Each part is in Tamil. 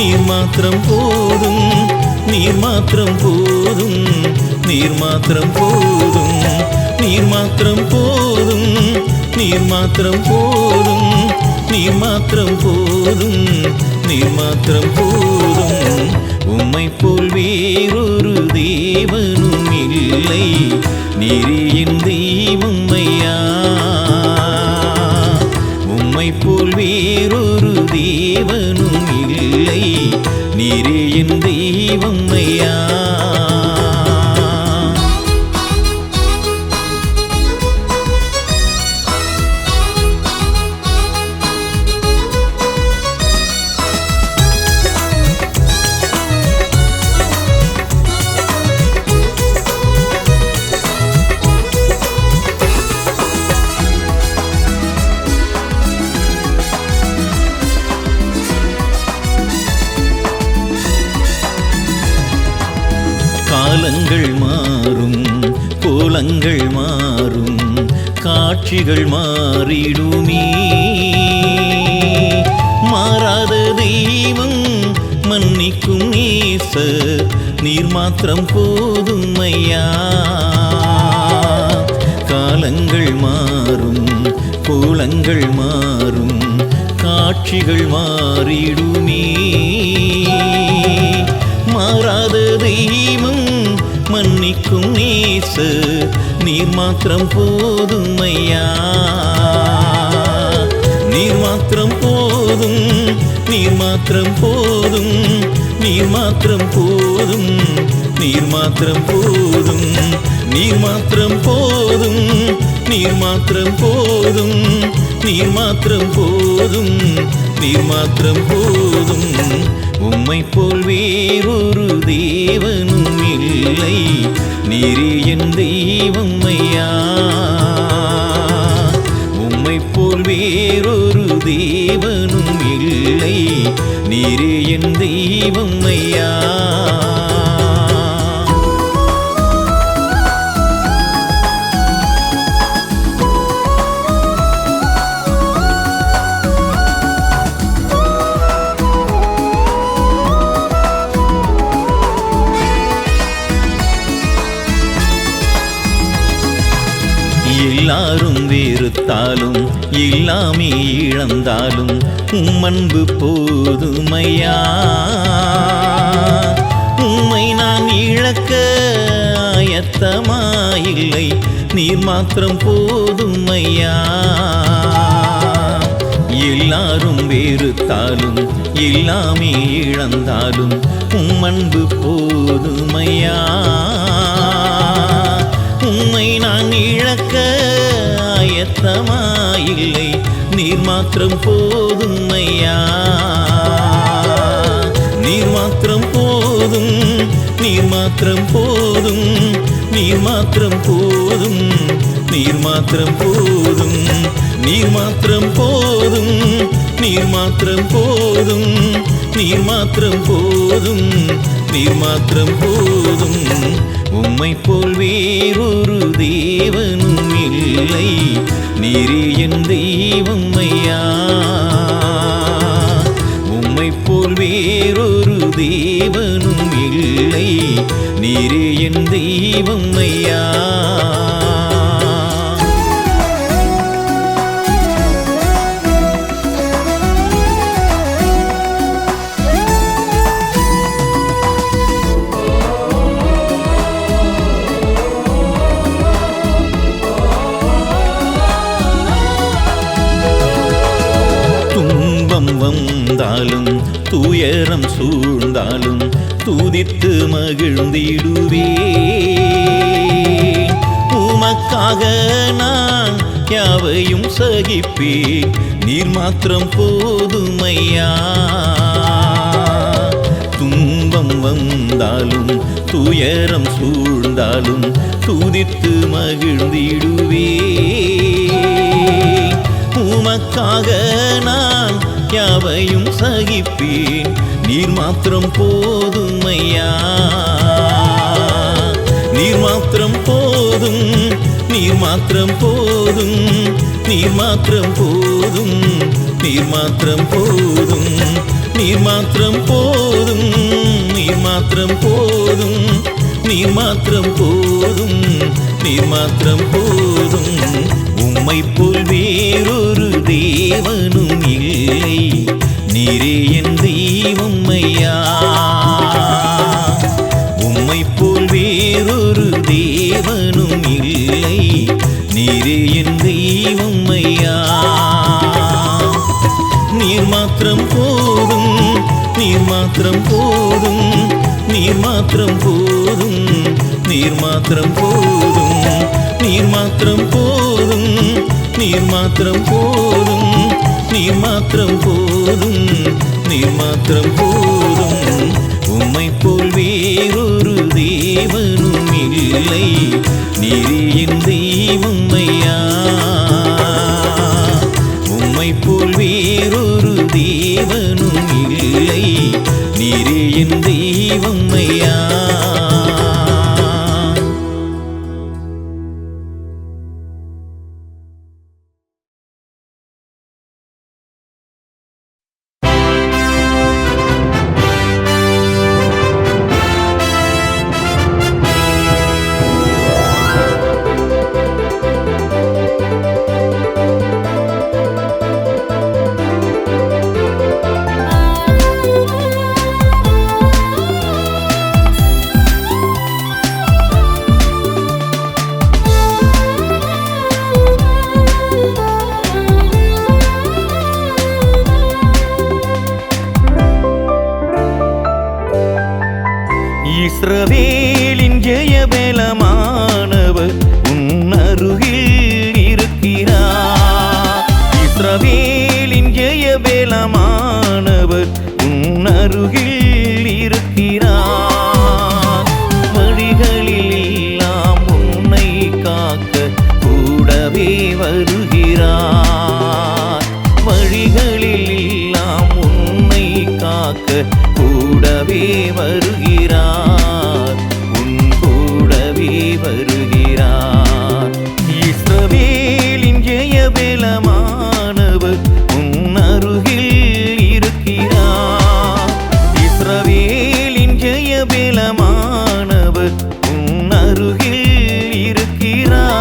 நீர் மாத்திரம் போதும், நீர் மாத்திரம் போதும், நீர் மாத்திரம் போதும், நீர் மாத்திரம் போதும், நீர் மாத்திரம் போதும், நீர் மாத்திரம் போதும், நீர் மாத்திரம் போதும். உம்மை போல் வேறொரு தேவனும் இல்லை, நீரே என் தெய்வம் ஐயா. உம்மை போல் வேறொரு தேவனும் இல்லை, நீரே என் தெய்வம் ஐயா. காலங்கள் மாறும், கோலங்கள் மாறும், காட்சிகள் மாறிடுமே. மாறாத தெய்வம், மன்னிக்கும் நேசர், நீர் மாத்திரம் போதும் ஐயா. காலங்கள் மாறும், கோலங்கள் மாறும், காட்சிகள் மாறிடுமே. மாறாத தெய்வம், மன்னிக்கும் நேசர், நீர் மாத்திரம் போதும் ஐயா. நீர் மாத்திரம் போதும், நீர் மாத்திரம் போதும், நீர் மாத்திரம் போதும், நீர் மாத்திரம் போதும், நீர் மாத்திரம் போதும், நீர் மாத்திரம் போதும், நீர் மாத்திரம் போதும், நீர் மாத்திரம் போதும். உம்மை போல் வேறொரு தேவனும் இல்லை, நீரே என் தெய்வம் ஐயா. உம்மை போல் வேறொரு தேவனும் இல்லை, நீரே என் தெய்வம் ஐயா. எல்லாரும் வெறுத்தாலும், எல்லாமே இழந்தாலும், உம்மன்பு போதுமையா. உம்மை நான் இழக்க ஆயத்தமாயில்லை, நீர் மாத்திரம் போதுமையா. எல்லாரும் வெறுத்தாலும், எல்லாமே இழந்தாலும், உம்மன்பு போதுமையா. உம்மை நான் இழக்க ஆயத்தமாயில்லை, நீர் மாத்திரம் போதும் ஐயா. நீர் மாத்திரம் போதும், நீர் மாத்திரம் போதும், நீர் மாத்திரம் போதும், நீர் மாத்திரம் போதும், நீர் மாத்திரம் போதும், நீர் மாத்திரம் போதும், நீர் மாத்திரம் போதும், நீர் மாத்திரம் போதும். உம்மை போல் வேறொரு தேவனும் இல்லை, நீரே என் தெய்வம் ஐயா. உம்மை போல் வேறொரு தேவனும் இல்லை, நீரே என் தெய்வம் ஐயா. வந்தாலும், துயரம் சூழ்ந்தாலும், துதித்து மகிழ்ந்திடுவே. உமக்காக நான் யாவையும் சகிப்பேன், நீர் மாத்திரம் போதுமையா. துன்பம் வந்தாலும், துயரம் சூழ்ந்தாலும், துதித்து மகிழ்ந்திடுவே. உமக்காக நான் யாவையும் சகிப்பேன், நீர் மாத்திரம் போதுமையா. நீர் மாத்திரம் போதும், நீர் மாத்திரம் போதும், நீர் மாத்திரம் போதும், நீர் மாத்திரம் போதும், நீர் மாத்திரம் போதும், மாத்திரம் போதும், நீர் மாத்திரம் போதும், நீர் மாத்திரம் போதும். உம்மை போல் வேறொரு தேவனும் இல்லை, நீரே என் தெய்வம் ஐயா. உம்மை போல் வேறொரு தேவனும் இல்லை, நீரே என் தெய்வம் ஐயா. நீர் மாத்திரம் போதும், நீர் மாத்திரம் போதும், நீர் மாத்திரம் போதும், நீர் மாத்திரம் போதும், நீர் மாத்திரம் போதும், நீர் மாத்திரம் போதும், நீர் மாத்திரம் போதும், நீர் மாத்திரம் போதும். உம்மை போல் வேறொரு தேவனும் இல்லை, நீரே என் தெய்வம் ஐயா. உம்மை போல் வேறொரு தேவனும் இல்லை, நீரே என் தெய்வம் ஐயா. இஸ்ரவேலின் ஜெயபலமானவர் உன் அருகில் இருக்கிறார். இஸ்ரவேலின் ஜெயபலமானவர் உன் அருகில் இருக்கிறார். வழிகளில் எல்லாம் உன்னை காக்க கூடவே வருகிறார். வழிகளில் எல்லாம் உன்னை காக்க கூடவே வருகிறார், உன் கூடவே வருகிறார். இஸ்ரவேலின் ஜெயபலமானவர் உன் அருகில் இருக்கிறார். இஸ்ரவேலின் ஜெயபலமானவர் உன் அருகில் இருக்கிறார்.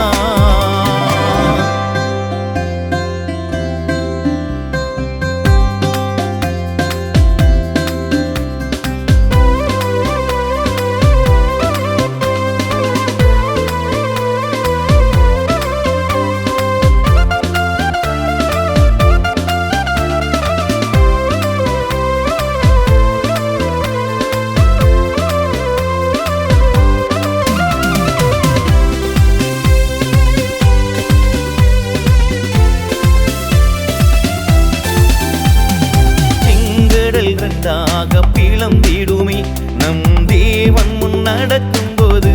இரண்டாக பிளந்திடுமே நம் தேவன் முன் நடக்கும்போது,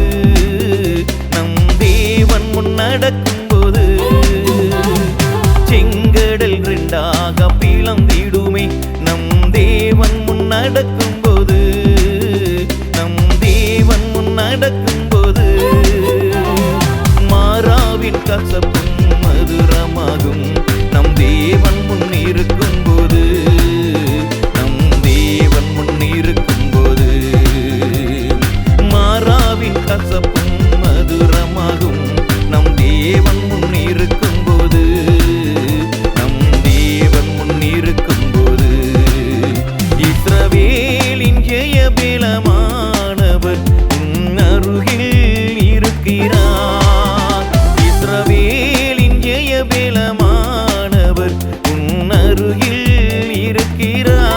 நம் தேவன் முன் நடக்கும்போது. செங்கடல் இரண்டாக பிளந்திடுமே நம் தேவன் முன் நடக்கும்போது, நம் தேவன் முன் நடக்கும்போது. மாறாவின் கசப்பும் மதுரமாகும் நம் தேவன் முன் இருக்கும்போது, நம் தேவன் முன் இருக்கும்போது. மாறாவின் கசப்பும் மதுரமாகும் நம் தேவன் முன் இருக்கும்போது, நம் தேவன் முன் இருக்கும்போது. இஸ்ரவேலின் ஜெயபலமானவர் உன் அருகில் இருக்கிறார். இஸ்ரவேலின் ஜெயபலமானவர் உன் அருகில் இருக்கிறார்.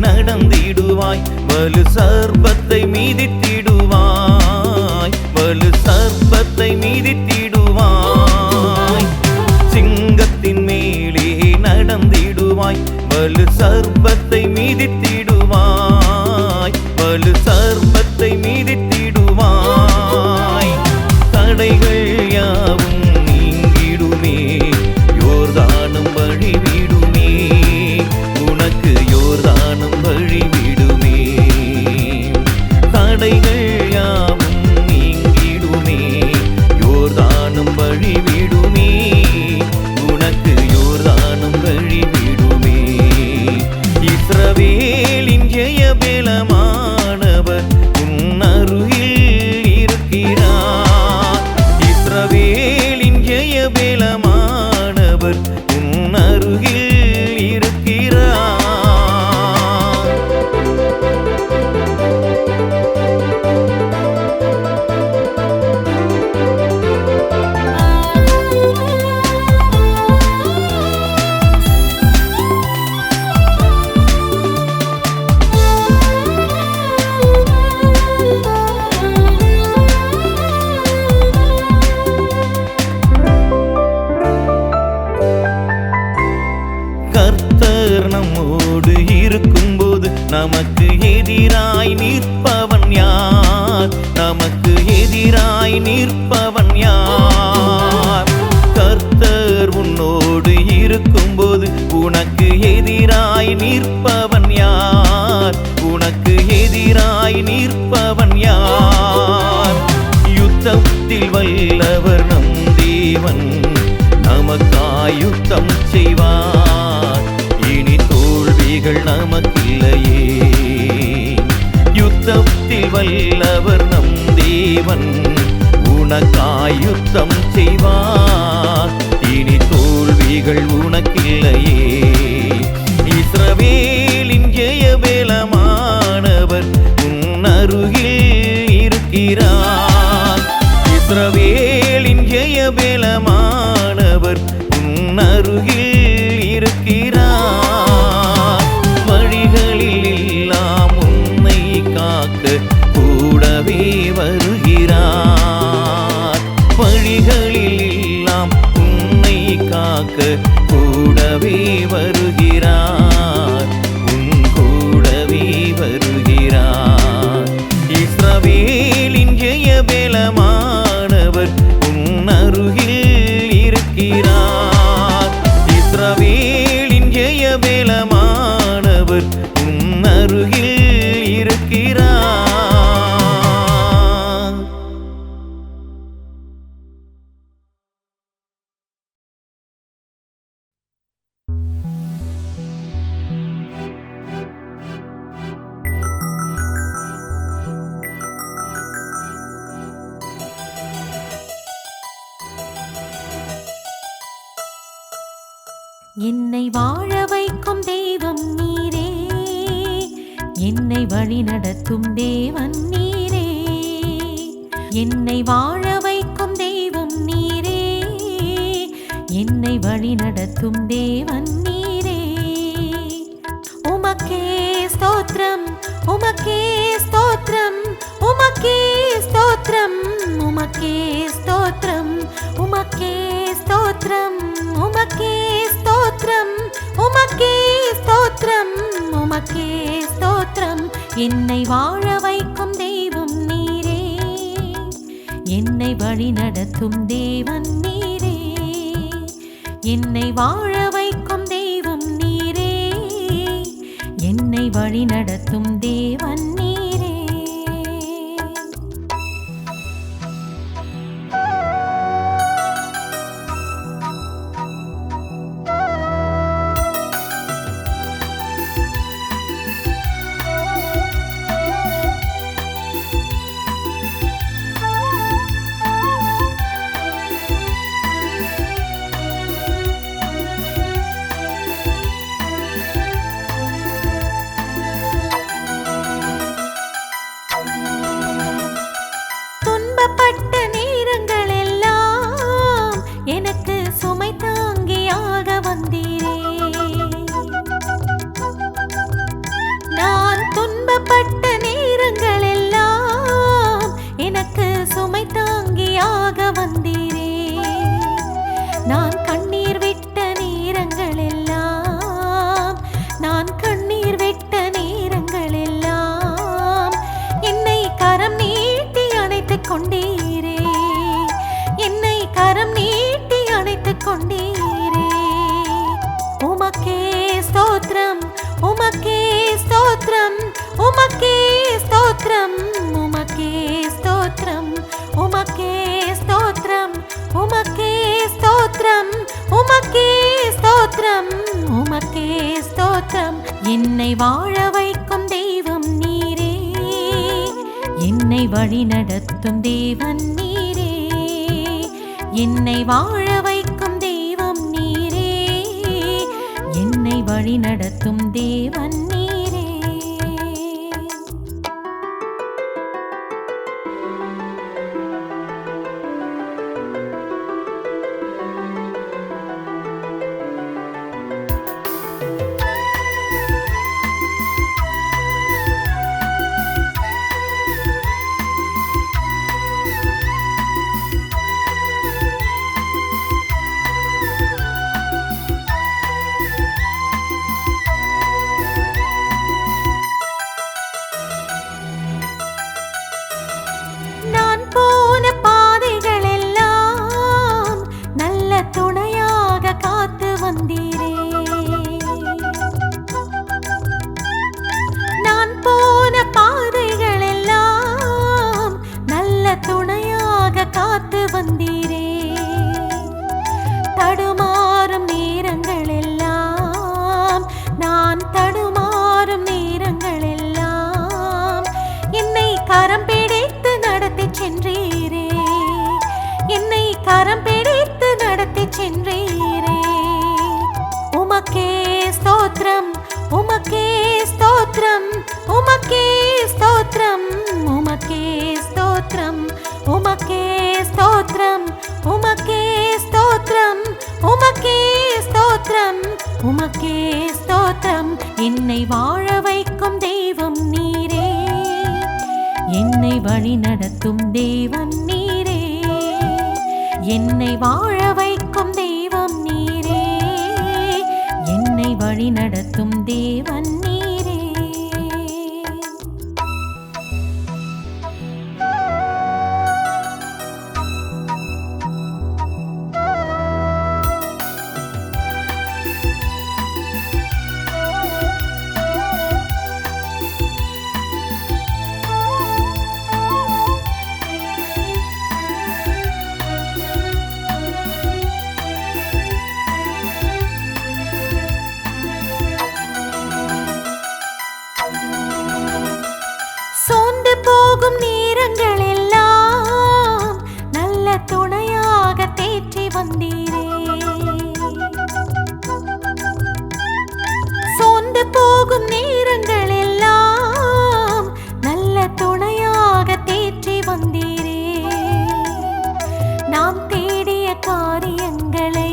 நடந்திடுவாய், வலு சர்ப்பத்தை மீதித்திடுவாய், வலு சர்ப்பத்தை மீதித்திடுவாய். சிங்கத்தின் மேலே நடந்திடுவாய், வலு சர்ப்பத்தை மிதித்திடுவாய், வலு சர்ப்பத்தை மிதித்திடுவாய். தடைகள் யாவும் நீங்கிடுமே, யோர்தானும் வழிவிடுமே, உனக்கு யோர்தானும் வழிவிடுமே. தடைகள் யாவும் நீங்கிடுமே, யோர்தானும் வழிவிடுமே, உனக்கு யோர்தானும் வழிவிடுமே. இஸ்ரவேலின் ஜெயபலமானவர் உன் அருகில் இருக்கிறார். இஸ்ரவேலின் ஜெயபலமானவர் உன் அருகில் இருக்கிறார். கர்த்தர் நம்மோடு இருக்கும்போது நமக்கு எதிராய் நிற்பவன் யார்? நமக்கு எதிராய் நிற்பவன் யார்? கர்த்தர் உன்னோடு இருக்கும்போது உனக்கு எதிராய் நிற்பவன் யார்? உனக்கு எதிராய் நிற்பவன் யார்? யுத்தத்தில் வல்லவர் நம் தேவன், நமக்காய் யுத்தம் செய்வார். இனி தோல்விகள் நமக்கில்லையே. யுத்தத்தில் வல்லவர் நம் தேவன், உனக்காய் யுத்தம் செய்வார். இனி தோல்விகள் உனக்கில்லையே. இஸ்ரவேலின் ஜெயபலமானவர் உன் அருகில் இருக்கிறார். இஸ்ரவேலின் ஜெயபலமானவர் உன் அருகில் இருக்கிறார். வழிகளில் எல்லாம் உன்னை காக்க கூடவே வருகிறார். வழிகளில் எல்லாம் உன்னை காக்க கூடவே வருகிறார். உன் கூடவே வருகிறார். இஸ்ரவேலின் ஜெயபலமானவர் உன் அருகில் இருக்கிறார். இஸ்ரவேலின் ஜெயபலமானவர் உன் அருகில் இருக்கிறார். என்னை வாழ வைக்கும் தெய்வம் நீரே, என்னை வழி நடத்தும் தேவன் நீரே. என்னை வாழ வைக்கும் தெய்வம் நீரே, என்னை வழி நடத்தும் தேவன் நீரே. உமக்கே ஸ்தோத்திரம், உமக்கே ஸ்தோத்திரம், உமக்கே ஸ்தோத்திரம், உமக்கே ஸ்தோத்திரம், உமக்கே ஸ்தோத்திரம், உமக்கே ஸ்தோத்திரம், உமக்கே ஸ்தோத்திரம், உமக்கே ஸ்தோத்திரம். என்னை வாழ வைக்கும் தெய்வம் நீரே, என்னை வழி நடத்தும் தேவன் நீரே. என்னை வாழ வைக்கும் தெய்வம் நீரே, என்னை வழி நடத்தும் தேவன் நீரே. உமக்கே ஸ்தோத்திரம் உமக்கே ஸ்தோத்திரம் உமக்கே ஸ்தோத்திரம் உமக்கே ஸ்தோத்திரம் உமக்கே ஸ்தோத்திரம் உமக்கே ஸ்தோத்திரம் உமக்கே ஸ்தோத்திரம் உமக்கே ஸ்தோத்திரம் என்னை வாழ வைக்கும் தெய்வம் நீரே என்னை வழி நடத்தும் தேவன் நீரே என்னை வாழ வைக்கும் தெய்வம் நீரே என்னை வழி நடத்தும் தேவன் நீரே நான் போன பாதைகள் எல்லாம் நல்ல துணையாக காத்து வந்தீரே நான் போன பாதைகள் எல்லாம் நல்ல துணையாக காத்து வந்தீரே தடுமாறும் நேரங்கள் எல்லாம் நான் தடுமாறும் நேரங்கள் எல்லாம் என்னை கரம் பிடித்து நடத்தி சென்றீரே என்னை கரம் பிடித்து நடத்தி சென்றீரே உமக்கே ஸ்தோத்திரம் உமக்கே ஸ்தோத்திரம் உமக்கே ஸ்தோத்திரம் உமக்கே ஸ்தோத்திரம் உமக்கே ஸ்தோத்திரம் உமக்கே ஸ்தோத்திரம் உமக்கே ஸ்தோத்திரம் உமக்கே ஸ்தோத்திரம் என்னை வாழ வைக்கும் தெய்வம் நீரே என்னை வழி நடத்தும் தேவன் நீரே என்னை வாழ வைக்கும் தெய்வம் நீரே என்னை வழி நடத்தும் தேவன் நீரே சோர்ந்து போகும் நேரங்கள் எல்லாம் நல்ல துணையாக தேற்றி வந்தீரே சோர்ந்து போகும் நேரங்கள் எல்லாம் நல்ல துணையாக தேற்றி வந்தீரே நாம் தேடிய காரியங்களை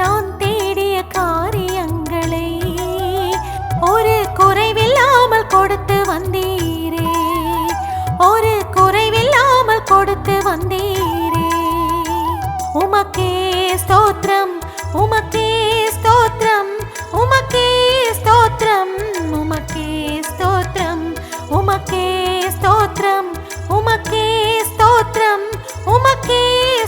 நான் தேடிய காரியங்களை ஒரு குறைவில்லாமல் கொடுத்து வந்தீரே ஒரு குறைவில்லாமல் கொடுத்து வந்தீரே உமக்கே ஸ்தோத்திரம் உமக்கே ஸ்தோத்திரம் உமக்கே ஸ்தோத்திரம் உமக்கே ஸ்தோத்திரம் உமக்கே ஸ்தோத்திரம் உமக்கே ஸ்தோத்திரம் உமக்கே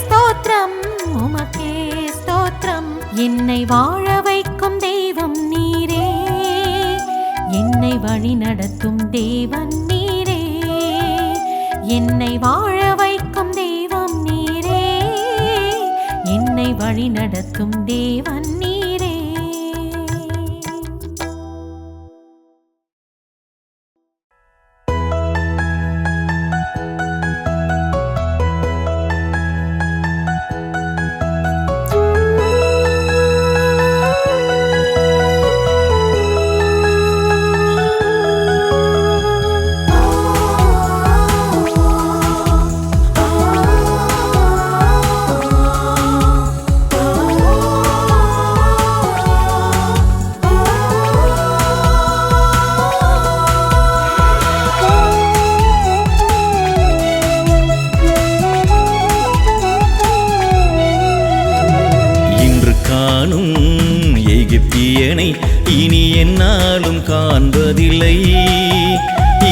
ஸ்தோத்திரம் உமக்கே ஸ்தோத்திரம் என்னை வாழ வைக்கும் தெய்வம் நீரே என்னை வழி நடத்தும் தேவன் நீரே என்னை வாழ வைக்கும் தெய்வம் நீரே என்னை வழி நடத்தும் தேவன் நீரே எகிப்தியனை இனி என்னாலும் காண்பதில்லை,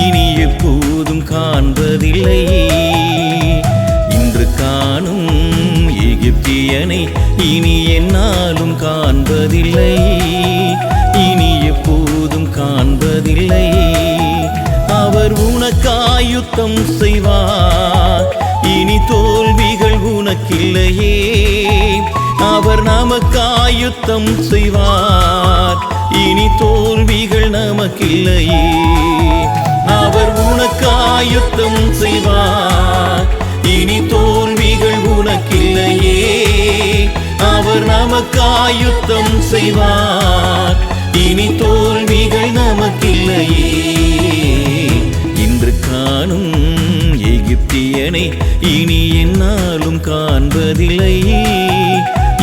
இனி எப்போதும் காண்பதில்லை. இன்று காணும் எகிப்திய எகிப்தியனை இனி என்னாலும் காண்பதில்லை, இனி எப்போதும் காண்பதில்லை. அவர் உனக்காய் யுத்தம் செய்வார், இனி தோல்விகள் உனக்கில்லையே. அவர் நமக்காய் யுத்தம் செய்வார், இனி தோல்விகள் நமக்கில்லையே. அவர் உனக்காய் யுத்தம் செய்வார், இனி தோல்விகள் உனக்கில்லையே. அவர் நமக்காய் யுத்தம் செய்வார், இனி தோல்விகள் நமக்கில்லையே. இன்று காணும் எகிப்தியனை இனி என்னாலும் காண்பதில்லை,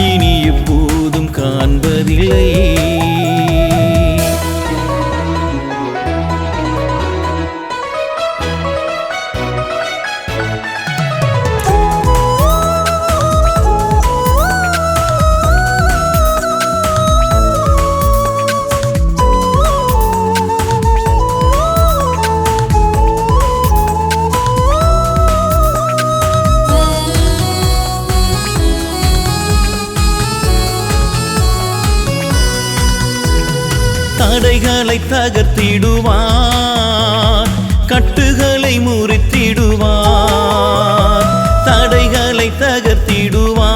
இனி எப்போதும் காண்பதில்லை. தடைகளை தகர்த்திடுவார், கட்டுகளை முறித்திடுவார். தடைகளை தகர்த்திடுவார்,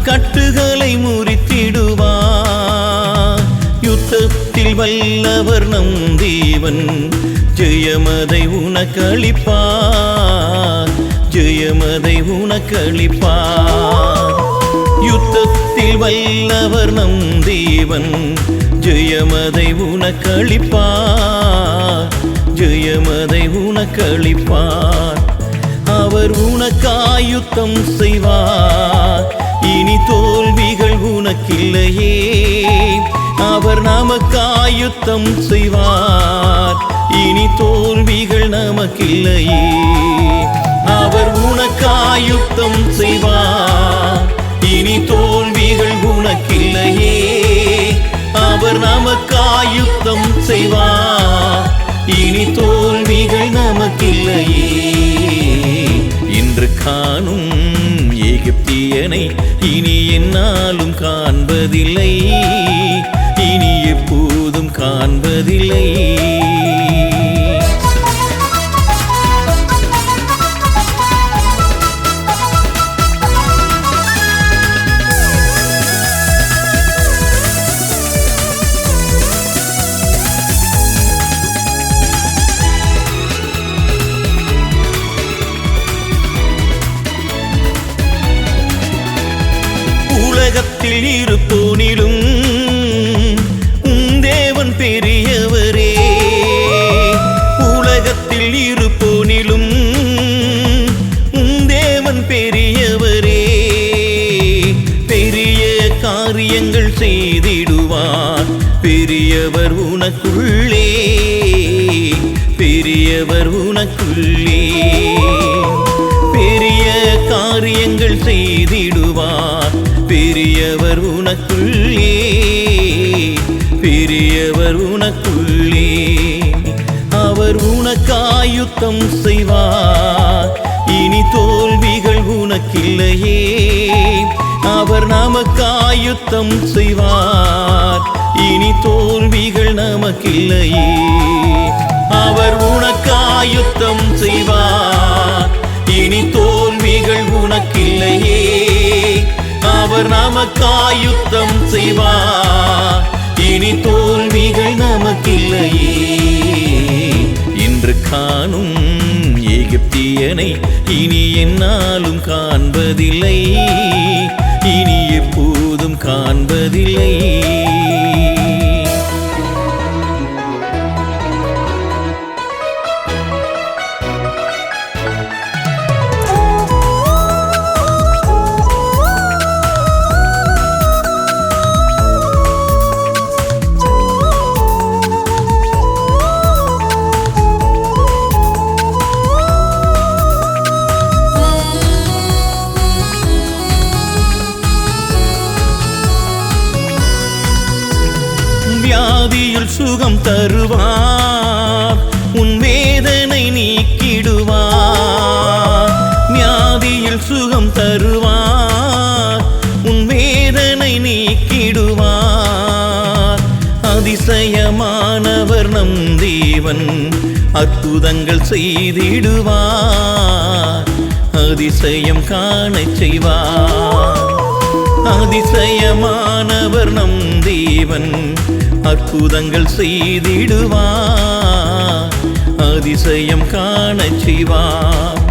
கட்டுகளை முறித்திடுவார். யுத்தத்தில் வல்லவர் நம் தேவன், ஜெயமதை உனக்களிப்பார், ஜெயமதை உனக்களிப்பார். யுத்தத்தில் வல்லவர் நம் தேவன், ஜெயமதை உனக்களிப்பார், ஜெயமதை உனக்களிப்பார். அவர் உனக்காய் யுத்தம் செய்வார், இனி தோல்விகள் உனக்கில்லையே. அவர் நமக்காய் யுத்தம் செய்வார், இனி தோல்விகள் நமக்கில்லையே. அவர் உனக்காய் யுத்தம் செய்வார், இனி தோல்விகள் உனக்கில்லையே. அவர் நமக்காய் யுத்தம் செய்வார், இனி தோல்விகள் நமக்கில்லையே. இன்று காணும் எகிப்தியனை இனி என்னாலும் காண்பதில்லை, இனி எப்போதும் காண்பதில்லை. உலகத்தில் இருப்போனிலும் உன் தேவன் பெரியவரே. உலகத்தில் இருப்போனிலும் உன் தேவன் பெரியவரே. பெரிய காரியங்கள் செய்திடுவார், பெரியவர் உனக்குள்ளே, பெரியவர் உனக்குள்ளே. பெரிய காரியங்கள் செய்திடுவார், பெரியவர் உனக்குள்ளே, பெரியவர் உனக்குள்ளே. அவர் உனக்காய் யுத்தம் செய்வார், இனி தோல்விகள் உனக்கில்லையே. அவர் நமக்காய் யுத்தம் செய்வார், இனி தோல்விகள் நமக்கில்லையே. அவர் உனக்காய் யுத்தம் செய்வார், இனி தோல்விகள் உனக்கில்லையே. அவர் நமக்காய் யுத்தம் செய்வார், இனி தோல்விகள் நமக்கில்லையே. இன்று காணும் எகிப்தியனை இனி என்னாலும் காண்பதில்லை, இனி எப்போதும் காண்பதில்லை. வியாதியில் சுகம் தருவார், உன் வேதனை நீக்கிடுவார். வியாதியில் சுகம் தருவார், நீக்கிடுவார். அதிசயமானவர் நம் தேவன், அற்புதங்கள் செய்திடுவார், அதிசயம் காணச் செய்வார். அதிசயமானவர் நம் தேவன், அற்புதங்கள் செய்திடுவார், அதிசயம் காணச் செய்வார்.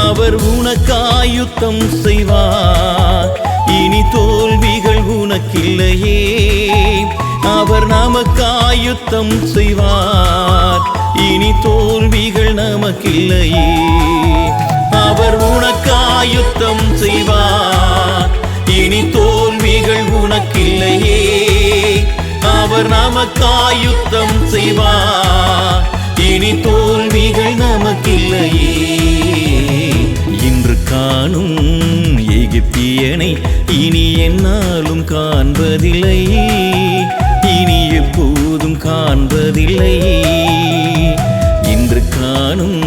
அவர் உனக்காயுத்தம் செய்வார், இனி தோல்விகள் உனக்கில்லையே. அவர் நமக்காயுத்தம் செய்வார், இனி தோல்விகள் நமக்கில்லையே. அவர் உனக்காயுத்தம் செய்வார், இனி தோல்விகள் உனக்கில்லையே. அவர் நமக்காயுத்தம் செய்வார், இனி தோல்விகள் நமக்கில்லையே. இன்று காணும் எகிப்தியனை இனி என்னாலும் காண்பதில்லை, இனி எப்போதும் காண்பதில்லை. இன்று காணும்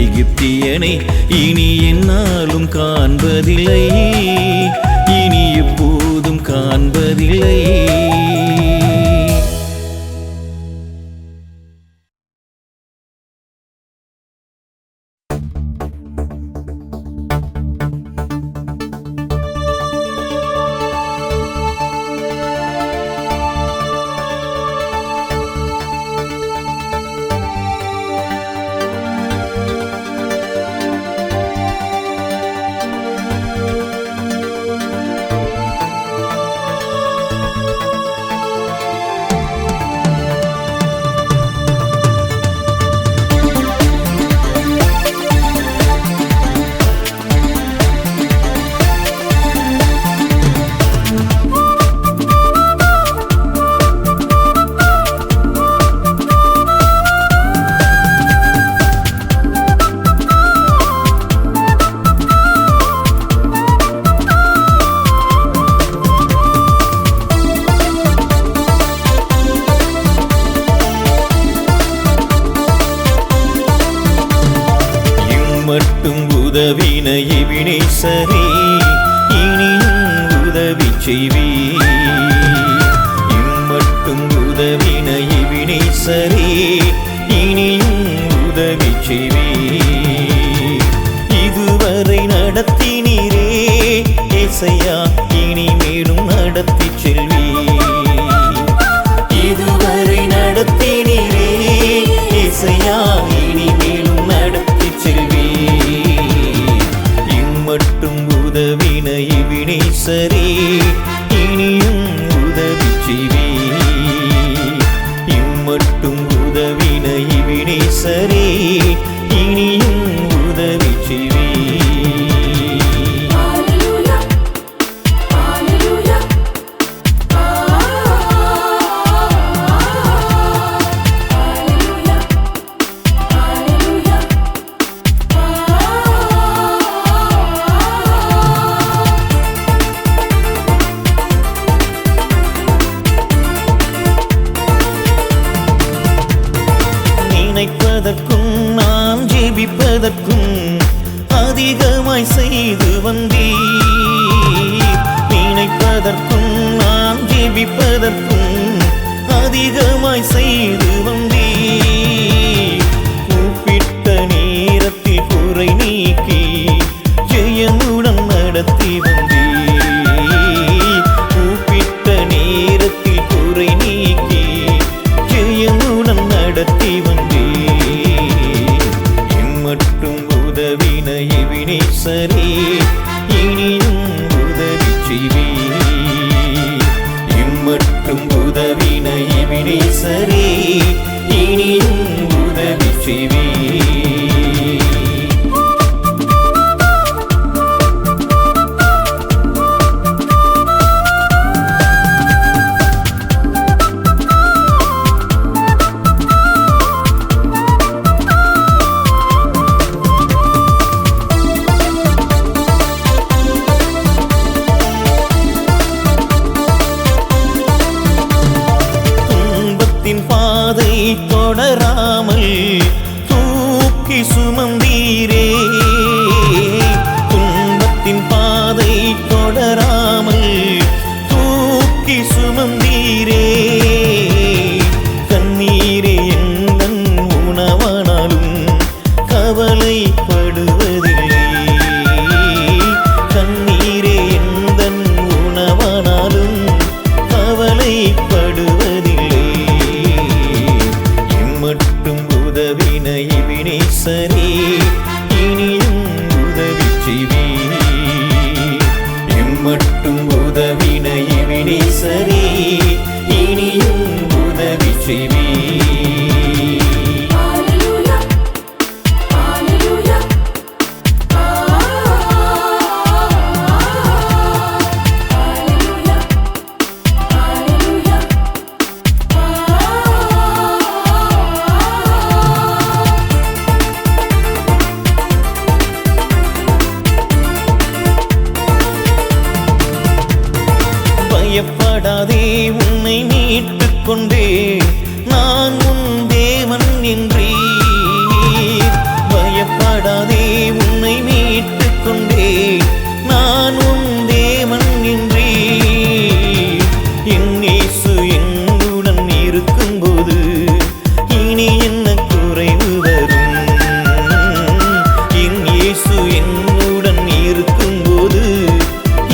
எகிப்தியனை இனி என்னாலும் காண்பதில்லை, இனி எப்போதும் காண்பதில்லை. மட்டும் உதவின எபினேசரே, இனியும் உதவி செய்வீர். இம்மட்டும் உதவின எபினேசரே, இனியும் உதவி செய்வீர். இதுவரை நடத்தினீரே ஏசையா, இனிமேலும் நடத்தி செல்வீர். இதுவரை நடத்தினீரே ஏசையா, இனிமேலும் நடத்தி செல்வீர். இம்மட்டும் உதவின எபினேசரே, இனியும் உதவி செய்வீர். இம்மட்டும் உதவின எபினேசரே, இனியும் உதவி செய்வீர். நினைப்பதற்கும் நான் ஜெபிப்பதற்கும் அதிகமாய் செய்து வந்தீர். நினைப்பதற்கும் நான் ஜெபிப்பதற்கும் அதிகமாய் செய்து வந்தீர். கூப்பிட்ட நேரத்தில் குறை நீக்கி ஜெயமுடன் நடத்தி வந்தீர். கூப்பிட்ட நேரத்தில் குறை நீக்கி ஜெயமுடன் நடத்தி வந்தீர். இம்மட்டும் உதவின எபினேசரே, இனியும் உதவி செய்வீர். இம்மட்டும் உதவின எபினேசரே, இனியும் உதவி செய்வீர். பாதை தூக்கி சுமந்தீரே கண்ணீரே எந்தன் உணவானாலும் கவலைப்படுவதில்லை கண்ணீரே எந்தன் உணவானாலும் கவலைப்படுவதில்லை இம்மட்டும் உதவின எபினேசரே இனியும் உதவி செய்வீர் இம்மட்டும் உதவின எபினேசரே இனியும் உதவி செய்வீர் பயப்படாதே உன்னை மீட்டுக் கொண்டே நான் உன் தேவன் என்றீர் பயப்படாதே உன்னை மீட்டுக் கொண்டே நான் உன் தேவன் என்றீர் என் இயேசு என்னுடன் இருக்கும்போது இனி என்ன குறைவு வரும் என் இயேசு என்னுடன் இருக்கும்போது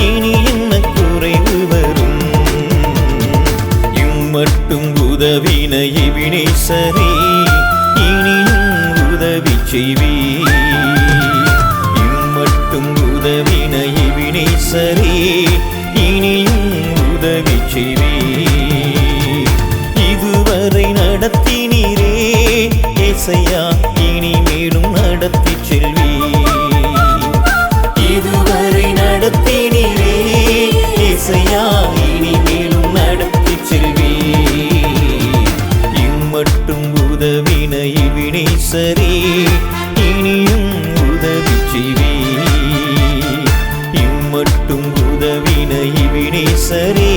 இனி என்ன குறைவு வரும் இம்மட்டும் உதவின எபினேசரே இனியும் உதவி செய்வீர் இம்மட்டும் உதவின எபினேசரே இனியும் உதவி செய்வீர் இதுவரை நடத்தினீரே ஏசையா இனிமேலும் நடத்தி செல்வீர் இதுவரை நடத்தினீரே ஏசையா இனிமேலும் நடத்தி செல்வீர் இம்மட்டும் உதவின எபினேசரே இனியும் உதவி செய்வீர் இம்மட்டும் உதவின எபினேசரே